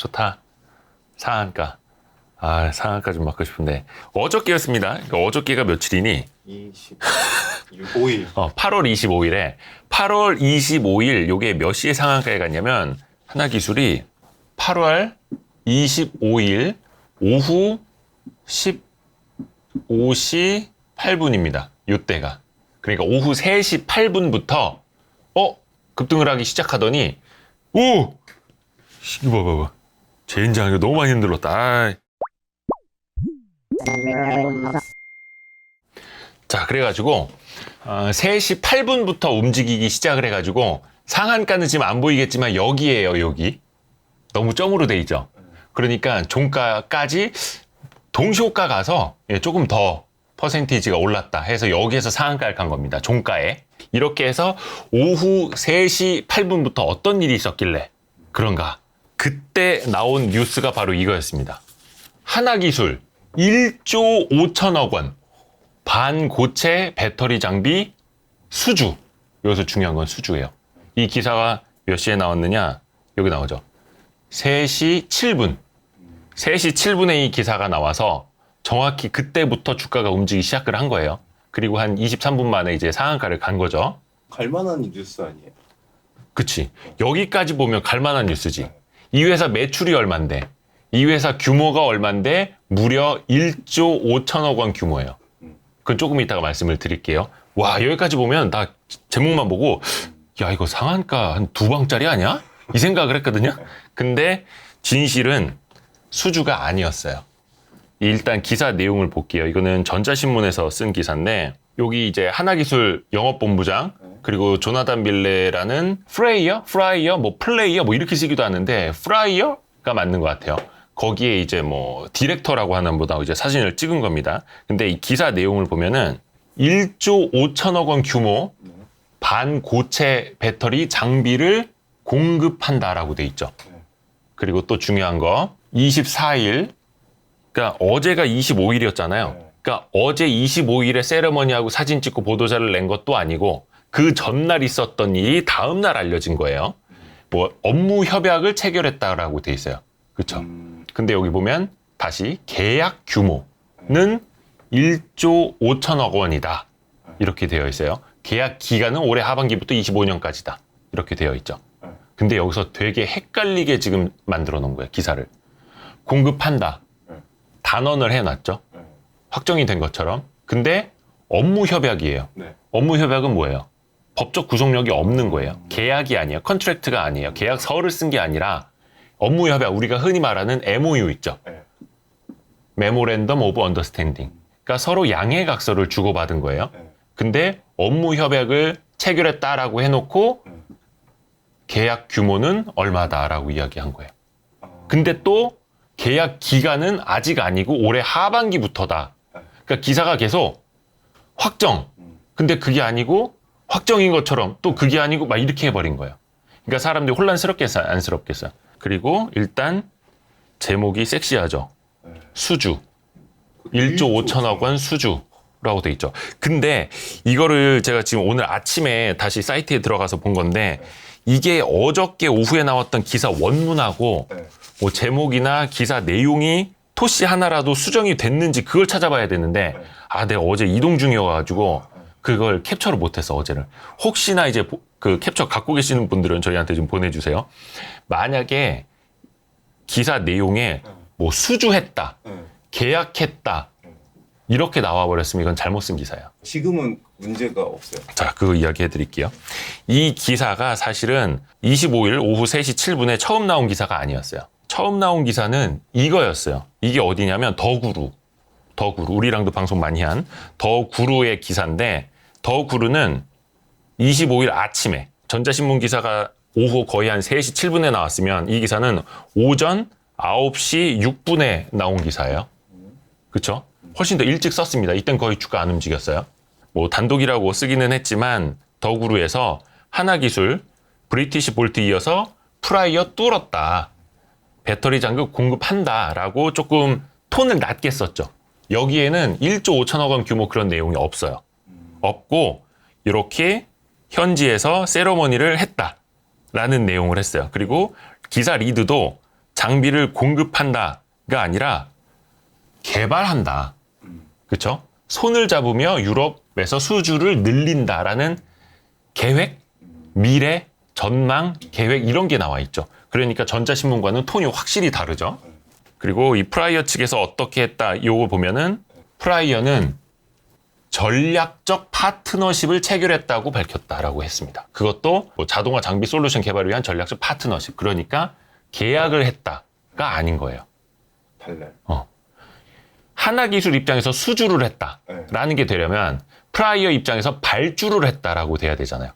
좋다. 상한가. 아, 상한가 좀 맞고 싶은데. 어저께였습니다. 그러니까 어저께가 며칠이니? 25일. 8월 25일에 8월 25일 요게 몇 시에 상한가에 갔냐면 하나기술이 8월 25일 오후 15시 8분입니다. 요때가. 그러니까 오후 3시 8분부터 급등을 하기 시작하더니 이거 봐봐. 젠장 이거 너무 많이 흔들렸다. 아이. 자, 그래가지고 3시 8분부터 움직이기 시작을 해가지고 상한가는 지금 안 보이겠지만 여기에요. 여기 너무 점으로 돼 있죠. 그러니까 종가까지 동시호가 가서 조금 더 퍼센티지가 올랐다 해서 여기에서 상한가를 간 겁니다. 종가에. 이렇게 해서 오후 3시 8분부터 어떤 일이 있었길래 그런가. 그때 나온 뉴스가 바로 이거였습니다. 하나기술 1조 5천억 원 반고체 배터리 장비 수주. 여기서 중요한 건 수주예요. 이 기사가 몇 시에 나왔느냐? 여기 나오죠. 3시 7분. 3시 7분에 이 기사가 나와서 정확히 그때부터 주가가 움직이기 시작을 한 거예요. 그리고 한 23분 만에 이제 상한가를 간 거죠. 갈만한 뉴스 아니에요? 그치. 여기까지 보면 갈만한 뉴스지. 이 회사 매출이 얼만데, 이 회사 규모가 얼만데 무려 1조 5천억 원 규모예요. 그건 조금 이따가 말씀을 드릴게요. 와, 여기까지 보면 나 제목만 보고 야, 이거 상한가 한 2방짜리 아니야? 이 생각을 했거든요. 근데 진실은 수주가 아니었어요. 일단 기사 내용을 볼게요. 이거는 전자신문에서 쓴 기사인데 여기 이제 하나기술 영업본부장 그리고 조나단 빌레라는 프라이어, 뭐 플레이어 뭐 이렇게 쓰기도 하는데 프라이어가 맞는 것 같아요. 거기에 이제 뭐 디렉터라고 하는 분하고 이제 사진을 찍은 겁니다. 근데 이 기사 내용을 보면은 1조 5천억 원 규모 반고체 배터리 장비를 공급한다라고 돼 있죠. 그리고 또 중요한 거 24일 그러니까 어제가 25일이었잖아요. 그러니까 어제 25일에 세레머니하고 사진 찍고 보도자를 낸 것도 아니고 그 전날 있었던 일이 다음 날 알려진 거예요. 뭐 업무 협약을 체결했다라고 돼 있어요. 그렇죠? 근데 여기 보면 다시 계약 규모는 1조 5천억 원이다. 이렇게 되어 있어요. 계약 기간은 올해 하반기부터 25년까지다. 이렇게 되어 있죠. 근데 여기서 되게 헷갈리게 지금 만들어 놓은 거예요. 기사를. 공급한다. 단언을 해놨죠. 확정이 된 것처럼. 근데 업무 협약이에요. 업무 협약은 뭐예요? 법적 구속력이 없는 거예요. 계약이 아니에요. 컨트랙트가 아니에요. 계약서를 쓴 게 아니라 업무 협약, 우리가 흔히 말하는 MOU 있죠. Memorandum of Understanding. 그러니까 서로 양해각서를 주고받은 거예요. 근데 업무 협약을 체결했다라고 해놓고 계약 규모는 얼마다라고 이야기한 거예요. 근데 또 계약 기간은 아직 아니고 올해 하반기부터다. 그러니까 기사가 계속 확정. 근데 그게 아니고 확정인 것처럼 또 그게 아니고 막 이렇게 해버린 거예요. 그러니까 사람들이 혼란스럽겠어요? 안쓰럽겠어요? 그리고 일단 제목이 섹시하죠. 수주. 1조 5천억 원 수주라고 돼 있죠. 근데 이거를 제가 지금 오늘 아침에 다시 사이트에 들어가서 본 건데 이게 어저께 오후에 나왔던 기사 원문하고 뭐 제목이나 기사 내용이 토시 하나라도 수정이 됐는지 그걸 찾아봐야 되는데 내가 어제 이동 중이어가지고 그걸 캡처를 못했어 어제는. 혹시나 이제 그 캡처 갖고 계시는 분들은 저희한테 좀 보내주세요. 만약에 기사 내용에 뭐 수주했다, 계약했다 이렇게 나와버렸으면 이건 잘못 쓴 기사예요. 지금은 문제가 없어요. 자, 그거 이야기해 드릴게요. 이 기사가 사실은 25일 오후 3시 7분에 처음 나온 기사가 아니었어요. 처음 나온 기사는 이거였어요. 이게 어디냐면 더구루, 우리랑도 방송 많이 한 더구루의 기사인데 더구루는 25일 아침에 전자신문 기사가 오후 거의 한 3시 7분에 나왔으면 이 기사는 오전 9시 6분에 나온 기사예요. 그렇죠? 훨씬 더 일찍 썼습니다. 이땐 거의 주가 안 움직였어요. 뭐 단독이라고 쓰기는 했지만 더구루에서 하나기술, 브리티시 볼트 이어서 프라이어 뚫었다. 배터리 장급 공급한다라고 조금 톤을 낮게 썼죠. 여기에는 1조 5천억 원 규모 그런 내용이 없어요. 없고 이렇게 현지에서 세러머니를 했다라는 내용을 했어요. 그리고 기사 리드도 장비를 공급한다가 아니라 개발한다. 그렇죠? 손을 잡으며 유럽에서 수주를 늘린다라는 계획, 미래, 전망, 계획 이런 게 나와 있죠. 그러니까 전자신문과는 톤이 확실히 다르죠. 그리고 이 프라이어 측에서 어떻게 했다 요거 보면은 프라이어는 전략적 파트너십을 체결했다고 밝혔다라고 했습니다. 그것도 뭐 자동화 장비 솔루션 개발을 위한 전략적 파트너십. 그러니까 계약을 했다가 아닌 거예요. 달라요. 하나기술 입장에서 수주를 했다라는 게 되려면 프라이어 입장에서 발주를 했다라고 돼야 되잖아요.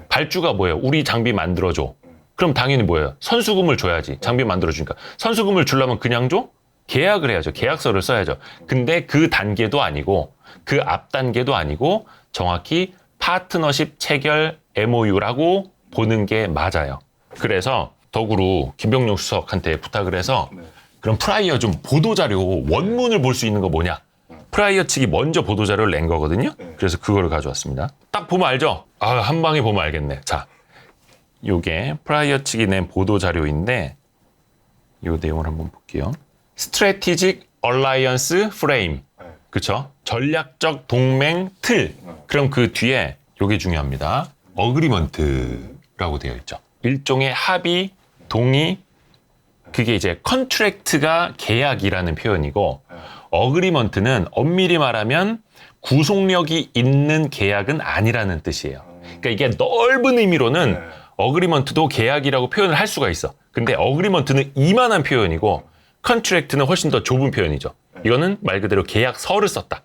발주가 뭐예요? 우리 장비 만들어줘. 그럼 당연히 뭐예요? 선수금을 줘야지. 장비 만들어주니까. 선수금을 주려면 그냥 줘? 계약을 해야죠. 계약서를 써야죠. 근데 그 단계도 아니고 그 앞 단계도 아니고 정확히 파트너십 체결 MOU라고 보는 게 맞아요. 그래서 덕으로 김병용 수석한테 부탁을 해서 그럼 프라이어 좀 보도자료 원문을 볼 수 있는 거 뭐냐? 프라이어 측이 먼저 보도자료를 낸 거거든요. 그래서 그거를 가져왔습니다. 딱 보면 알죠? 한 방에 보면 알겠네. 자, 요게 프라이어 측이 낸 보도자료인데 요 내용을 한번 볼게요. Strategic Alliance Frame. 그쵸? 전략적 동맹 틀. 그럼 그 뒤에 요게 중요합니다. Agreement라고 되어 있죠. 일종의 합의, 동의, 그게 이제 컨트랙트가 계약이라는 표현이고 어그리먼트는 엄밀히 말하면 구속력이 있는 계약은 아니라는 뜻이에요. 그러니까 이게 넓은 의미로는 어그리먼트도 계약이라고 표현을 할 수가 있어. 근데 어그리먼트는 이만한 표현이고 컨트랙트는 훨씬 더 좁은 표현이죠. 이거는 말 그대로 계약서를 썼다.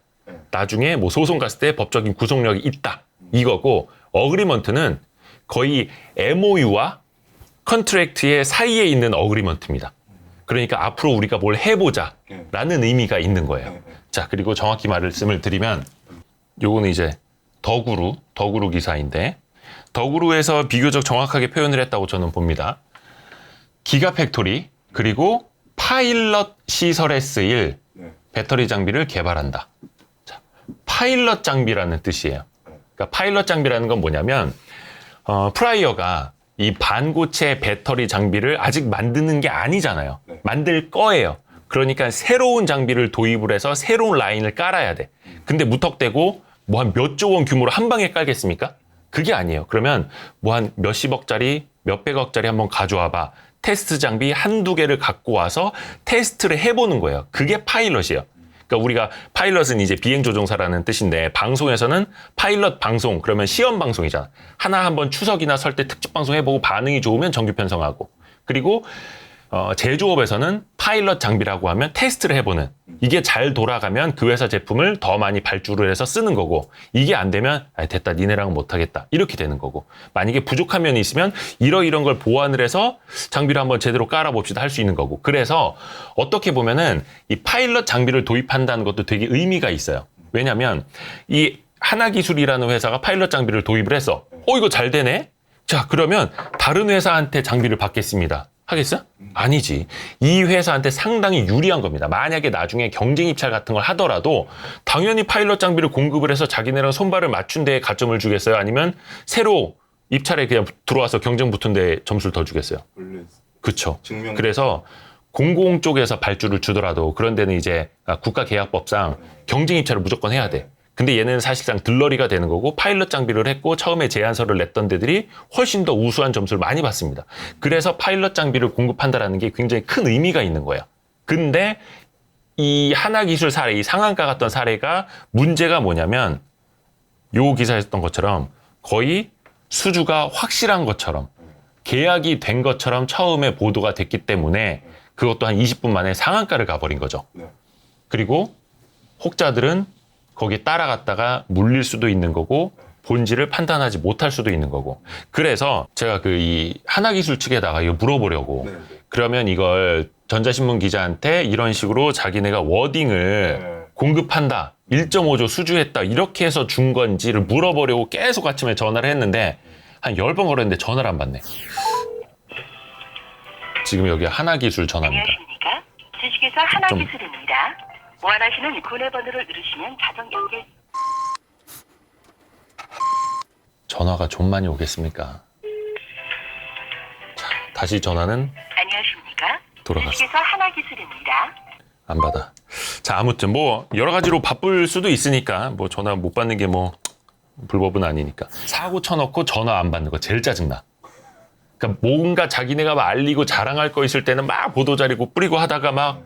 나중에 뭐 소송 갔을 때 법적인 구속력이 있다. 이거고 어그리먼트는 거의 MOU와 컨트랙트의 사이에 있는 어그리먼트입니다. 그러니까 앞으로 우리가 뭘 해보자 라는 의미가 있는 거예요. 자, 그리고 정확히 말씀을 드리면 요거는 이제 더구루 기사인데 더구루에서 비교적 정확하게 표현을 했다고 저는 봅니다. 기가팩토리 그리고 파일럿 시설에 쓰일 배터리 장비를 개발한다. 자, 파일럿 장비라는 뜻이에요. 그러니까 파일럿 장비라는 건 뭐냐면 프라이어가 이 반고체 배터리 장비를 아직 만드는 게 아니잖아요. 만들 거예요. 그러니까 새로운 장비를 도입을 해서 새로운 라인을 깔아야 돼. 근데 무턱대고 뭐 한 몇 조 원 규모로 한 방에 깔겠습니까? 그게 아니에요. 그러면 뭐 한 몇십억짜리, 몇백억짜리 한번 가져와 봐. 테스트 장비 한두 개를 갖고 와서 테스트를 해보는 거예요. 그게 파일럿이에요. 그러니까 우리가 파일럿은 이제 비행조종사라는 뜻인데 방송에서는 파일럿 방송 그러면 시험 방송이잖아. 하나 한번 추석이나 설 때 특집 방송 해보고 반응이 좋으면 정규 편성하고 그리고 제조업에서는 파일럿 장비라고 하면 테스트를 해보는 이게 잘 돌아가면 그 회사 제품을 더 많이 발주를 해서 쓰는 거고 이게 안 되면 됐다 니네랑은 못하겠다 이렇게 되는 거고 만약에 부족한 면이 있으면 이런 걸 보완을 해서 장비를 한번 제대로 깔아봅시다 할 수 있는 거고 그래서 어떻게 보면은 이 파일럿 장비를 도입한다는 것도 되게 의미가 있어요. 왜냐하면 이 하나기술이라는 회사가 파일럿 장비를 도입을 했어. 이거 잘 되네? 자 그러면 다른 회사한테 장비를 받겠습니다. 하겠어? 아니지. 이 회사한테 상당히 유리한 겁니다. 만약에 나중에 경쟁 입찰 같은 걸 하더라도 당연히 파일럿 장비를 공급을 해서 자기네랑 손발을 맞춘 데에 가점을 주겠어요? 아니면 새로 입찰에 그냥 들어와서 경쟁 붙은 데에 점수를 더 주겠어요? 그쵸. 그래서 공공 쪽에서 발주를 주더라도 그런 데는 이제 국가계약법상 경쟁 입찰을 무조건 해야 돼. 근데 얘는 사실상 들러리가 되는 거고 파일럿 장비를 했고 처음에 제안서를 냈던 데들이 훨씬 더 우수한 점수를 많이 받습니다. 그래서 파일럿 장비를 공급한다라는 게 굉장히 큰 의미가 있는 거예요. 근데 이 하나기술 사례, 이 상한가 같던 사례가 문제가 뭐냐면 요 기사에 썼던 것처럼 거의 수주가 확실한 것처럼 계약이 된 것처럼 처음에 보도가 됐기 때문에 그것도 한 20분 만에 상한가를 가버린 거죠. 그리고 혹자들은 거기에 따라갔다가 물릴 수도 있는 거고 본질을 판단하지 못할 수도 있는 거고 그래서 제가 이 하나기술 측에다가 이거 물어보려고 그러면 이걸 전자신문 기자한테 이런 식으로 자기네가 워딩을 공급한다 1.5조 수주했다 이렇게 해서 준 건지를 물어보려고 계속 아침에 전화를 했는데 한 10번 걸었는데 전화를 안 받네. 지금 여기 하나기술 전화입니다. 안녕하십니까? 주식회사 하나기술입니다. 원하시는 구매번호를 누르시면 자동 연결. 전화가 좀 많이 오겠습니까? 자, 다시 전화는 안녕하십니까? 돌아갔어. 주식회사 하나기술입니다. 안 받아. 자, 아무튼 뭐 여러 가지로 바쁠 수도 있으니까 뭐 전화 못 받는 게 뭐 불법은 아니니까. 사고 쳐놓고 전화 안 받는 거 제일 짜증나. 그러니까 뭔가 자기네가 막 알리고 자랑할 거 있을 때는 막 보도자료 뿌리고 하다가 막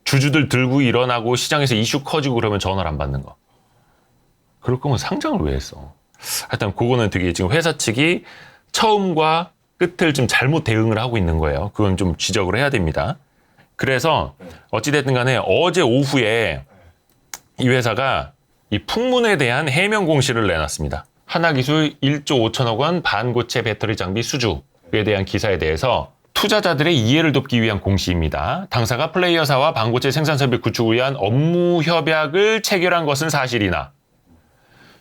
주주들 들고 일어나고 시장에서 이슈 커지고 그러면 전화를 안 받는 거. 그럴 거면 상장을 왜 했어? 하여튼 그거는 되게 지금 회사 측이 처음과 끝을 좀 잘못 대응을 하고 있는 거예요. 그건 좀 지적을 해야 됩니다. 그래서 어찌됐든 간에 어제 오후에 이 회사가 이 풍문에 대한 해명 공시를 내놨습니다. 하나기술 1조 5천억 원 반고체 배터리 장비 수주에 대한 기사에 대해서 투자자들의 이해를 돕기 위한 공시입니다. 당사가 플레이어사와 반고체 생산 설비 구축을 위한 업무 협약을 체결한 것은 사실이나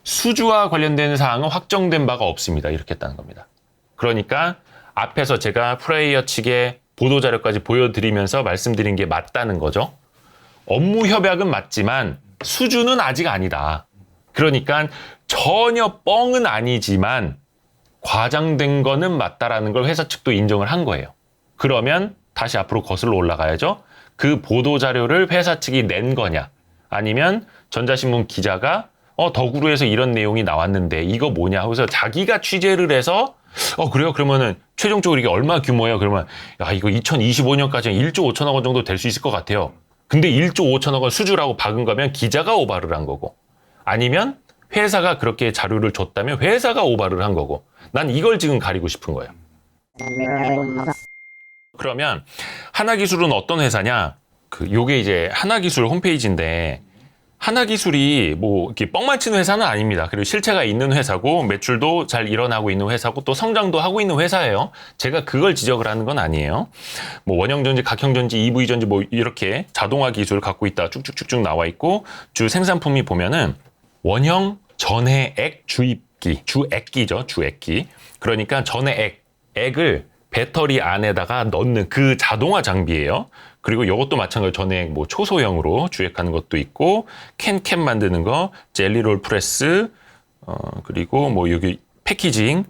수주와 관련된 사항은 확정된 바가 없습니다. 이렇게 했다는 겁니다. 그러니까 앞에서 제가 플레이어 측의 보도자료까지 보여드리면서 말씀드린 게 맞다는 거죠. 업무 협약은 맞지만 수주는 아직 아니다. 그러니까 전혀 뻥은 아니지만 과장된 거는 맞다라는 걸 회사 측도 인정을 한 거예요. 그러면 다시 앞으로 거슬러 올라가야죠. 그 보도자료를 회사 측이 낸 거냐 아니면 전자신문 기자가 더구로에서 이런 내용이 나왔는데 이거 뭐냐 하고서 자기가 취재를 해서 그래요? 그러면은 최종적으로 이게 얼마 규모예요? 그러면 야 이거 2025년까지는 1조 5천억 원 정도 될 수 있을 것 같아요. 근데 1조 5천억 원 수주라고 박은 거면 기자가 오바를 한 거고 아니면 회사가 그렇게 자료를 줬다면 회사가 오바를 한 거고 난 이걸 지금 가리고 싶은 거예요. 그러면 하나기술은 어떤 회사냐? 요게 이제 하나기술 홈페이지인데 하나기술이 뭐 이렇게 뻥만 치는 회사는 아닙니다. 그리고 실체가 있는 회사고 매출도 잘 일어나고 있는 회사고 또 성장도 하고 있는 회사예요. 제가 그걸 지적을 하는 건 아니에요. 뭐 원형전지, 각형전지, EV전지 뭐 이렇게 자동화 기술을 갖고 있다 쭉쭉쭉쭉 나와 있고 주 생산품이 보면은 원형 전해액 주입기, 주액기죠. 주액기. 그러니까 전해액을 배터리 안에다가 넣는 그 자동화 장비예요. 그리고 이것도 마찬가지로 전액 뭐 초소형으로 주액하는 것도 있고 캔 만드는 거, 젤리롤 프레스, 그리고 뭐 여기 패키징,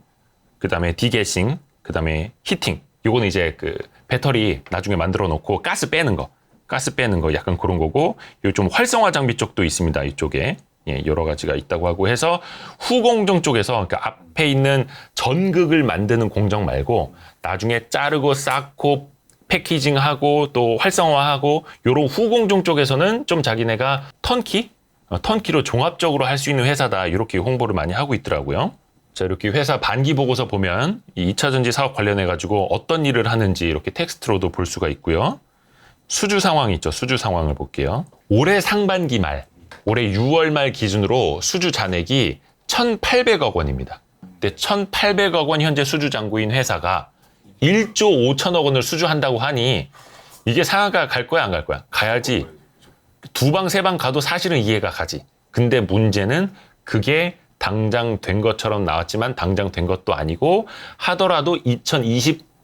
그다음에 디게싱, 그다음에 히팅. 요거는 이제 그 배터리 나중에 만들어 놓고 가스 빼는 거 약간 그런 거고 요 좀 활성화 장비 쪽도 있습니다. 이쪽에. 예, 여러 가지가 있다고 하고 해서 후공정 쪽에서 그러니까 앞에 있는 전극을 만드는 공정 말고 나중에 자르고 쌓고 패키징하고 또 활성화하고 요런 후공정 쪽에서는 좀 자기네가 턴키로 종합적으로 할 수 있는 회사다 이렇게 홍보를 많이 하고 있더라고요. 자, 이렇게 회사 반기 보고서 보면 이 2차전지 사업 관련해 가지고 어떤 일을 하는지 이렇게 텍스트로도 볼 수가 있고요. 수주 상황이 있죠. 수주 상황을 볼게요. 올해 상반기 말 올해 6월 말 기준으로 수주 잔액이 1,800억 원입니다. 근데 1,800억 원 현재 수주 잔고인 회사가 1조 5천억 원을 수주한다고 하니 이게 상한가 갈 거야 안 갈 거야? 가야지. 두 방 세 방 가도 사실은 이해가 가지. 근데 문제는 그게 당장 된 것처럼 나왔지만 당장 된 것도 아니고 하더라도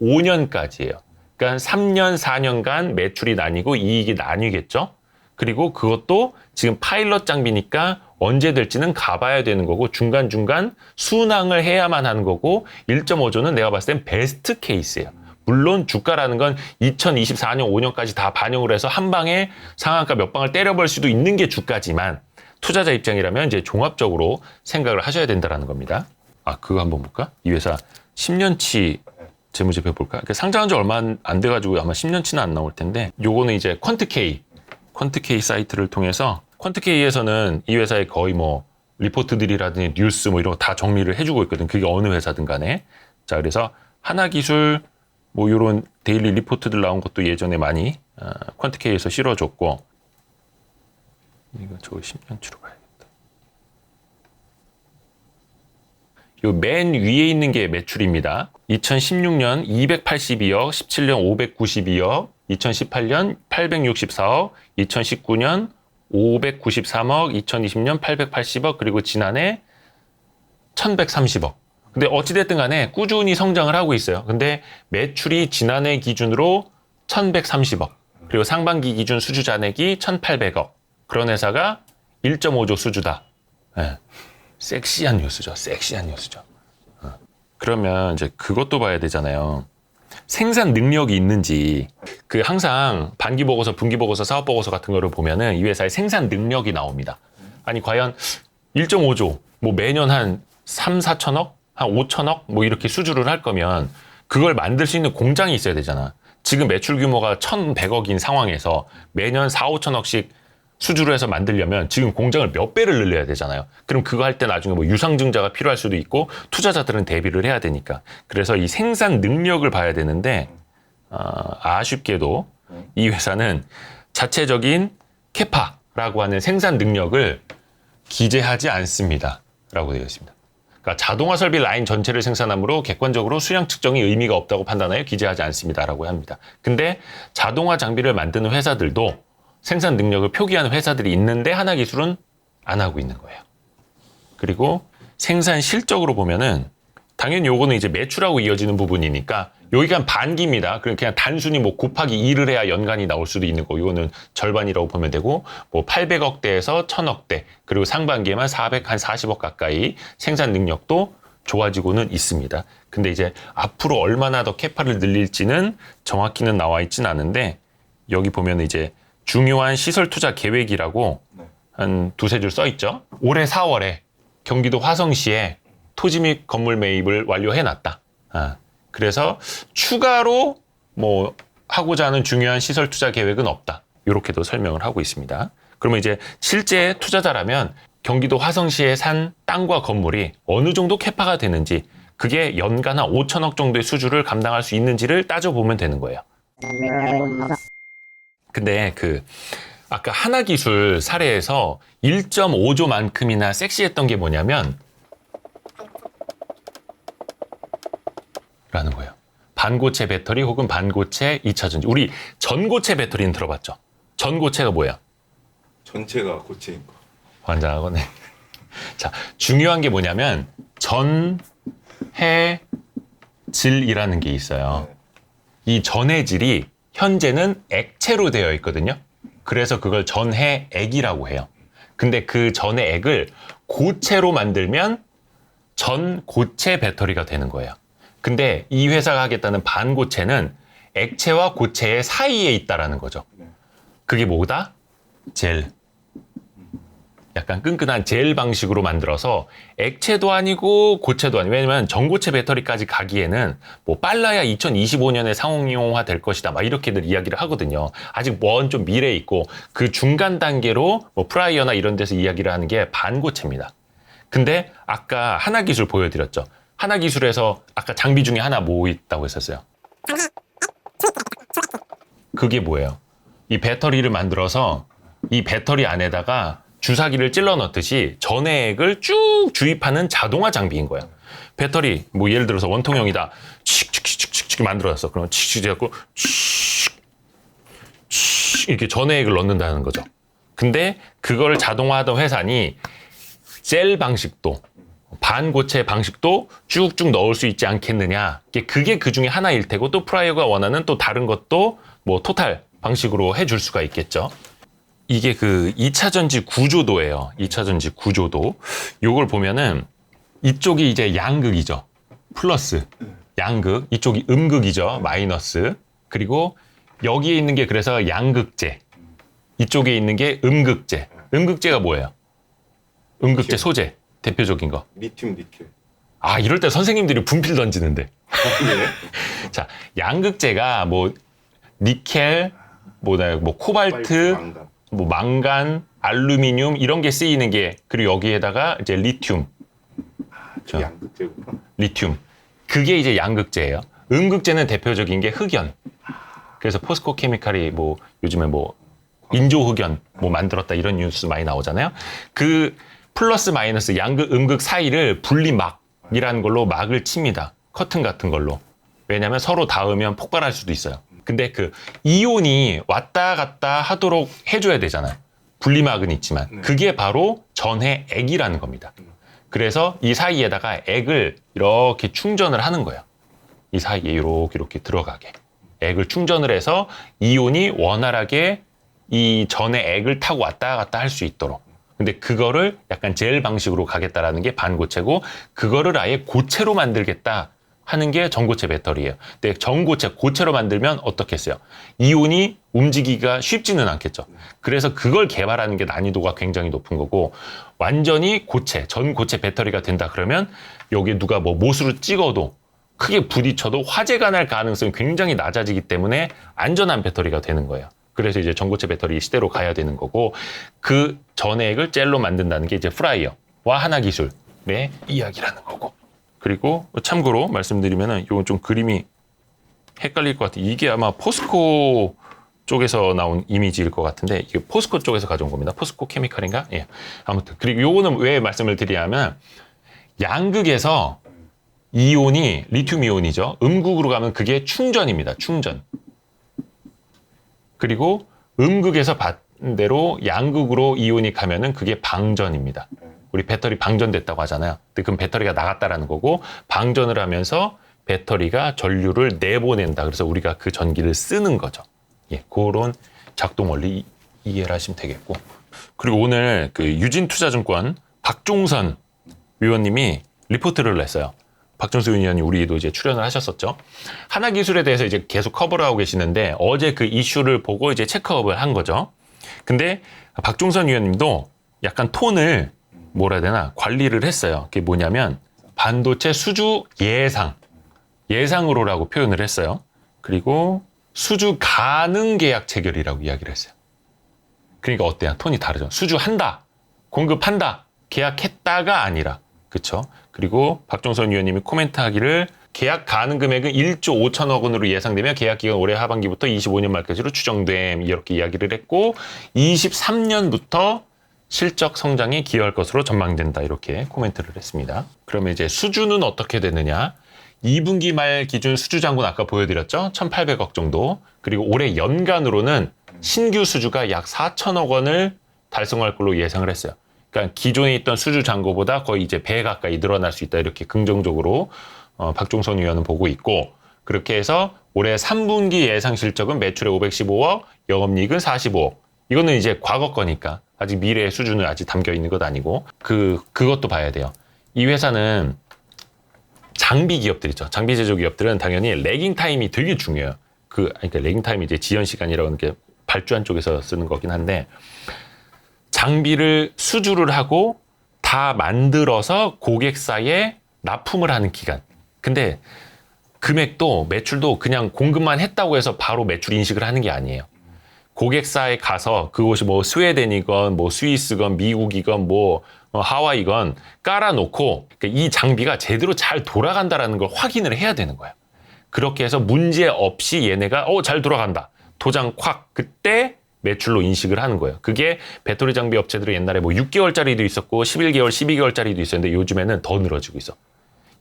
2025년까지예요. 그러니까 3년 4년간 매출이 나뉘고 이익이 나뉘겠죠. 그리고 그것도 지금 파일럿 장비니까 언제 될지는 가봐야 되는 거고 중간중간 순항을 해야만 하는 거고 1.5조는 내가 봤을 땐 베스트 케이스예요. 물론 주가라는 건 2024년 5년까지 다 반영을 해서 한 방에 상한가 몇 방을 때려볼 수도 있는 게 주가지만 투자자 입장이라면 이제 종합적으로 생각을 하셔야 된다는 겁니다. 그거 한번 볼까? 이 회사 10년치 재무제표 볼까? 상장한 지 얼마 안 돼가지고 아마 10년치는 안 나올 텐데 요거는 이제 퀀트K 사이트를 통해서 퀀트K에서는 이 회사의 거의 뭐 리포트들이라든지 뉴스 뭐 이런 거 다 정리를 해주고 있거든. 그게 어느 회사든 간에. 자, 그래서 하나기술 뭐 이런 데일리 리포트들 나온 것도 예전에 많이 퀀트K에서 실어줬고 이거 저 10년치로 가야겠다. 요 맨 위에 있는 게 매출입니다. 2016년 282억, 17년 592억, 2018년 864억, 2019년 593억, 2020년 880억, 그리고 지난해 1130억. 근데 어찌됐든 간에 꾸준히 성장을 하고 있어요. 근데 매출이 지난해 기준으로 1130억, 그리고 상반기 기준 수주 잔액이 1800억. 그런 회사가 1.5조 수주다. 네. 섹시한 뉴스죠. 그러면 이제 그것도 봐야 되잖아요. 생산 능력이 있는지, 그 항상 반기 보고서, 분기 보고서, 사업 보고서 같은 거를 보면은 이 회사의 생산 능력이 나옵니다. 아니 과연 1.5조 뭐 매년 한 3, 4천억, 한 5천억 뭐 이렇게 수주를 할 거면 그걸 만들 수 있는 공장이 있어야 되잖아. 지금 매출 규모가 1,100억인 상황에서 매년 4, 5천억씩 수주를 해서 만들려면 지금 공장을 몇 배를 늘려야 되잖아요. 그럼 그거 할 때 나중에 뭐 유상증자가 필요할 수도 있고 투자자들은 대비를 해야 되니까. 그래서 이 생산 능력을 봐야 되는데 아쉽게도 이 회사는 자체적인 캐파라고 하는 생산 능력을 기재하지 않습니다. 라고 되어 있습니다. 그러니까 자동화 설비 라인 전체를 생산하므로 객관적으로 수량 측정이 의미가 없다고 판단하여 기재하지 않습니다라고 합니다. 근데 자동화 장비를 만드는 회사들도 생산 능력을 표기하는 회사들이 있는데 하나기술은 안 하고 있는 거예요. 그리고 생산 실적으로 보면은 당연히 요거는 이제 매출하고 이어지는 부분이니까 여기가 한 반기입니다. 그냥 단순히 뭐 곱하기 2를 해야 연간이 나올 수도 있는 거. 이거는 절반이라고 보면 되고 뭐 800억대에서 1000억대 그리고 상반기에만 400, 한 40억 가까이 생산 능력도 좋아지고는 있습니다. 근데 이제 앞으로 얼마나 더 캐파를 늘릴지는 정확히는 나와 있진 않은데 여기 보면 이제 중요한 시설 투자 계획이라고 한 두세 줄 써 있죠. 올해 4월에 경기도 화성시에 토지 및 건물 매입을 완료해놨다. 그래서 추가로 뭐 하고자 하는 중요한 시설 투자 계획은 없다. 이렇게도 설명을 하고 있습니다. 그러면 이제 실제 투자자라면 경기도 화성시에 산 땅과 건물이 어느 정도 캐파가 되는지 그게 연간 한 5천억 정도의 수주를 감당할 수 있는지를 따져보면 되는 거예요. 근데 아까 하나기술 사례에서 1.5조만큼이나 섹시했던 게 뭐냐면 라는 거예요. 반고체 배터리 혹은 반고체 2차전지. 우리 전고체 배터리는 들어봤죠? 전고체가 뭐야? 전체가 고체인 거. 환장하거네. 자, 중요한 게 뭐냐면 전해질이라는 게 있어요. 이 전해질이 현재는 액체로 되어 있거든요. 그래서 그걸 전해액이라고 해요. 근데 그 전해액을 고체로 만들면 전고체 배터리가 되는 거예요. 근데 이 회사가 하겠다는 반고체는 액체와 고체의 사이에 있다라는 거죠. 그게 뭐다? 젤. 약간 끈끈한 젤 방식으로 만들어서 액체도 아니고 고체도 아니고, 왜냐면 전고체 배터리까지 가기에는 뭐 빨라야 2025년에 상용화 될 것이다 막 이렇게들 이야기를 하거든요. 아직 먼 좀 미래에 있고 그 중간 단계로 뭐 프라이어나 이런 데서 이야기를 하는 게 반고체입니다. 근데 아까 하나기술 보여드렸죠. 하나기술에서 아까 장비 중에 하나 뭐 있다고 했었어요? 그게 뭐예요? 이 배터리를 만들어서 이 배터리 안에다가 주사기를 찔러 넣듯이 전해액을 쭉 주입하는 자동화 장비인 거예요. 배터리 뭐 예를 들어서 원통형이다. 칙칙칙칙칙 만들어놨어. 그러면 칙칙 해갖고 이렇게 전해액을 넣는다는 거죠. 근데 그거를 자동화하던 회사니 젤 방식도 반고체 방식도 쭉쭉 넣을 수 있지 않겠느냐. 그게 그 중에 하나일 테고 또 프라이어가 원하는 또 다른 것도 뭐 토탈 방식으로 해줄 수가 있겠죠. 이게 그 2차전지 구조도예요. 2차전지 구조도. 요걸 보면은 이쪽이 이제 양극이죠. 플러스. 양극. 이쪽이 음극이죠. 마이너스. 그리고 여기에 있는 게 그래서 양극재. 이쪽에 있는 게 음극재. 음극재가 뭐예요? 음극재 소재. 대표적인 거. 리튬 니켈. 아, 이럴 때 선생님들이 분필 던지는데. 네. 자, 양극재가 뭐 니켈, 뭐 코발트, 망간. 뭐 망간, 알루미늄 이런 게 쓰이는 게, 그리고 여기에다가 이제 리튬. 저 양극재구나. 리튬. 그게 이제 양극재예요. 음극재는 대표적인 게 흑연. 그래서 포스코 케미칼이 뭐 요즘에 뭐 인조 흑연 뭐 만들었다 이런 뉴스 많이 나오잖아요. 그 플러스 마이너스 양극 음극 사이를 분리막이라는 걸로 막을 칩니다. 커튼 같은 걸로. 왜냐하면 서로 닿으면 폭발할 수도 있어요. 근데 그 이온이 왔다 갔다 하도록 해줘야 되잖아요. 분리막은 있지만 그게 바로 전해액이라는 겁니다. 그래서 이 사이에다가 액을 이렇게 충전을 하는 거예요. 이 사이에 이렇게 들어가게 액을 충전을 해서 이온이 원활하게 이 전해액을 타고 왔다 갔다 할 수 있도록. 근데 그거를 약간 젤 방식으로 가겠다라는 게 반고체고, 그거를 아예 고체로 만들겠다. 하는 게 전고체 배터리예요. 근데 전고체, 고체로 만들면 어떻겠어요? 이온이 움직이기가 쉽지는 않겠죠. 그래서 그걸 개발하는 게 난이도가 굉장히 높은 거고, 완전히 고체, 전고체 배터리가 된다 그러면 여기에 누가 뭐 못으로 찍어도 크게 부딪혀도 화재가 날 가능성이 굉장히 낮아지기 때문에 안전한 배터리가 되는 거예요. 그래서 이제 전고체 배터리 시대로 가야 되는 거고, 그 전액을 젤로 만든다는 게 이제 프라이어와 하나 기술의 이야기라는 거고. 그리고 참고로 말씀드리면은 이건 좀 그림이 헷갈릴 것 같아요. 이게 아마 포스코 쪽에서 나온 이미지일 것 같은데, 이게 포스코 쪽에서 가져온 겁니다. 포스코 케미칼인가? 예. 아무튼 그리고 요거는 왜 말씀을 드리냐면, 양극에서 이온이 리튬 이온이죠. 음극으로 가면 그게 충전입니다. 충전. 그리고 음극에서 반대로 양극으로 이온이 가면은 그게 방전입니다. 우리 배터리 방전됐다고 하잖아요. 근데 그럼 배터리가 나갔다라는 거고, 방전을 하면서 배터리가 전류를 내보낸다. 그래서 우리가 그 전기를 쓰는 거죠. 예, 그런 작동 원리 이해를 하시면 되겠고. 그리고 오늘 그 유진투자증권 박종선 위원님이 리포트를 냈어요. 박종선 위원님 우리도 이제 출연을 하셨었죠. 하나기술에 대해서 이제 계속 커버를 하고 계시는데, 어제 그 이슈를 보고 이제 체크업을 한 거죠. 근데 박종선 위원님도 약간 톤을 뭐라 해야 되나 관리를 했어요. 그게 뭐냐면 반도체 수주 예상으로라고 표현을 했어요. 그리고 수주 가능 계약 체결이라고 이야기를 했어요. 그러니까 어때요? 톤이 다르죠. 수주한다, 공급한다, 계약했다가 아니라. 그렇죠? 그리고 박종선 위원님이 코멘트하기를 계약 가능 금액은 1조 5천억 원으로 예상되며 계약 기간 올해 하반기부터 25년 말까지로 추정됨, 이렇게 이야기를 했고, 23년부터 실적 성장에 기여할 것으로 전망된다, 이렇게 코멘트를 했습니다. 그러면 이제 수주는 어떻게 되느냐? 2분기 말 기준 수주 잔고는 아까 보여드렸죠? 1,800억 정도. 그리고 올해 연간으로는 신규 수주가 약 4천억 원을 달성할 걸로 예상을 했어요. 그러니까 기존에 있던 수주 잔고보다 거의 이제 배 가까이 늘어날 수 있다, 이렇게 긍정적으로 박종선 의원은 보고 있고, 그렇게 해서 올해 3분기 예상 실적은 매출에 515억, 영업이익은 45억. 이거는 이제 과거 거니까 아직 미래의 수준은 아직 담겨 있는 것 아니고, 그것도 봐야 돼요. 이 회사는 장비 기업들 있죠. 장비 제조 기업들은 당연히 레깅 타임이 되게 중요해요. 그러니까 레깅 타임이 이제 지연 시간이라고 하는 게 발주한 쪽에서 쓰는 거긴 한데, 장비를 수주를 하고 다 만들어서 고객사에 납품을 하는 기간. 근데 금액도 매출도 그냥 공급만 했다고 해서 바로 매출 인식을 하는 게 아니에요. 고객사에 가서 그곳이 뭐 스웨덴이건 뭐 스위스건 미국이건 뭐 하와이건 깔아놓고 이 장비가 제대로 잘 돌아간다라는 걸 확인을 해야 되는 거예요. 그렇게 해서 문제 없이 얘네가 잘 돌아간다, 도장 콱, 그때 매출로 인식을 하는 거예요. 그게 배터리 장비 업체들은 옛날에 뭐 6개월짜리도 있었고 11개월, 12개월짜리도 있었는데 요즘에는 더 늘어지고 있어.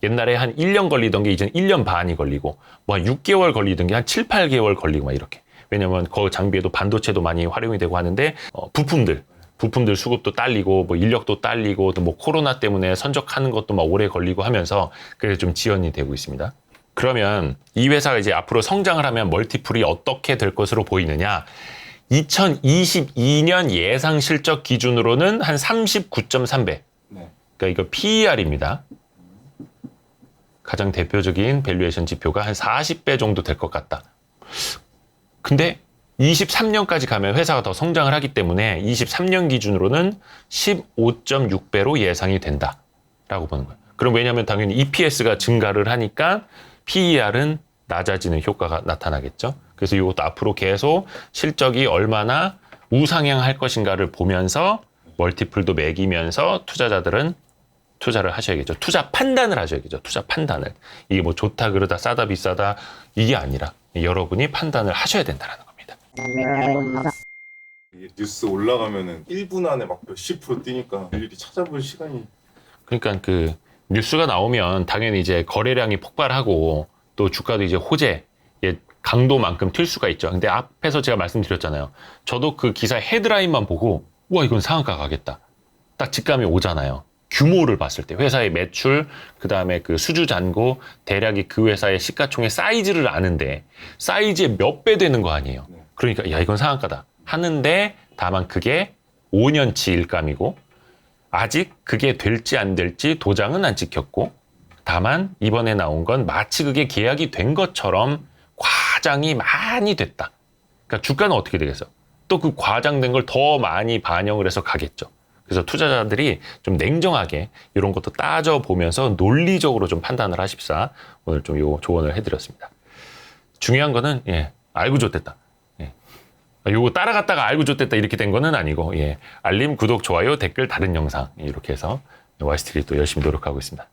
옛날에 한 1년 걸리던 게 이제는 1년 반이 걸리고, 뭐 한 6개월 걸리던 게 한 7, 8개월 걸리고 막 이렇게. 왜냐면 그 장비에도 반도체도 많이 활용이 되고 하는데, 부품들 수급도 딸리고 뭐 인력도 딸리고, 또 뭐 코로나 때문에 선적하는 것도 막 오래 걸리고 하면서 그래서 좀 지연이 되고 있습니다. 그러면 이 회사가 이제 앞으로 성장을 하면 멀티플이 어떻게 될 것으로 보이느냐? 2022년 예상 실적 기준으로는 한 39.3배. 네. 그러니까 이거 PER입니다. 가장 대표적인 밸류에이션 지표가 한 40배 정도 될 것 같다. 근데 23년까지 가면 회사가 더 성장을 하기 때문에 23년 기준으로는 15.6배로 예상이 된다라고 보는 거예요. 그럼 왜냐하면 당연히 EPS가 증가를 하니까 PER은 낮아지는 효과가 나타나겠죠. 그래서 이것도 앞으로 계속 실적이 얼마나 우상향할 것인가를 보면서 멀티플도 매기면서 투자자들은 투자를 하셔야겠죠. 투자 판단을 하셔야겠죠. 투자 판단을. 이게 뭐 좋다 그러다 싸다 비싸다 이게 아니라 여러분이 판단을 하셔야 된다는 겁니다. 이게 뉴스 올라가면은 1분 안에 막 몇십 프로 뛰니까 일일이 찾아볼 시간이. 그러니까 그 뉴스가 나오면 당연히 이제 거래량이 폭발하고 또 주가도 이제 호재의 강도만큼 튈 수가 있죠. 근데 앞에서 제가 말씀드렸잖아요. 저도 그 기사 헤드라인만 보고 우와 이건 상한가 가겠다, 딱 직감이 오잖아요. 규모를 봤을 때 회사의 매출, 그 다음에 그 수주 잔고, 대략이 그 회사의 시가총액 사이즈를 아는데 사이즈의 몇 배 되는 거 아니에요. 그러니까 야 이건 상한가다 하는데, 다만 그게 5년치 일감이고 아직 그게 될지 안 될지 도장은 안 찍혔고, 다만 이번에 나온 건 마치 그게 계약이 된 것처럼 과장이 많이 됐다. 그러니까 주가는 어떻게 되겠어? 또 그 과장된 걸 더 많이 반영을 해서 가겠죠. 그래서 투자자들이 좀 냉정하게 이런 것도 따져보면서 논리적으로 좀 판단을 하십사 오늘 좀 요 조언을 해드렸습니다. 중요한 거는 알고 좋댔다. 요거 따라갔다가 알고 좋댔다 이렇게 된 거는 아니고 알림, 구독, 좋아요, 댓글, 다른 영상 이렇게 해서 와이스트리 또 열심히 노력하고 있습니다.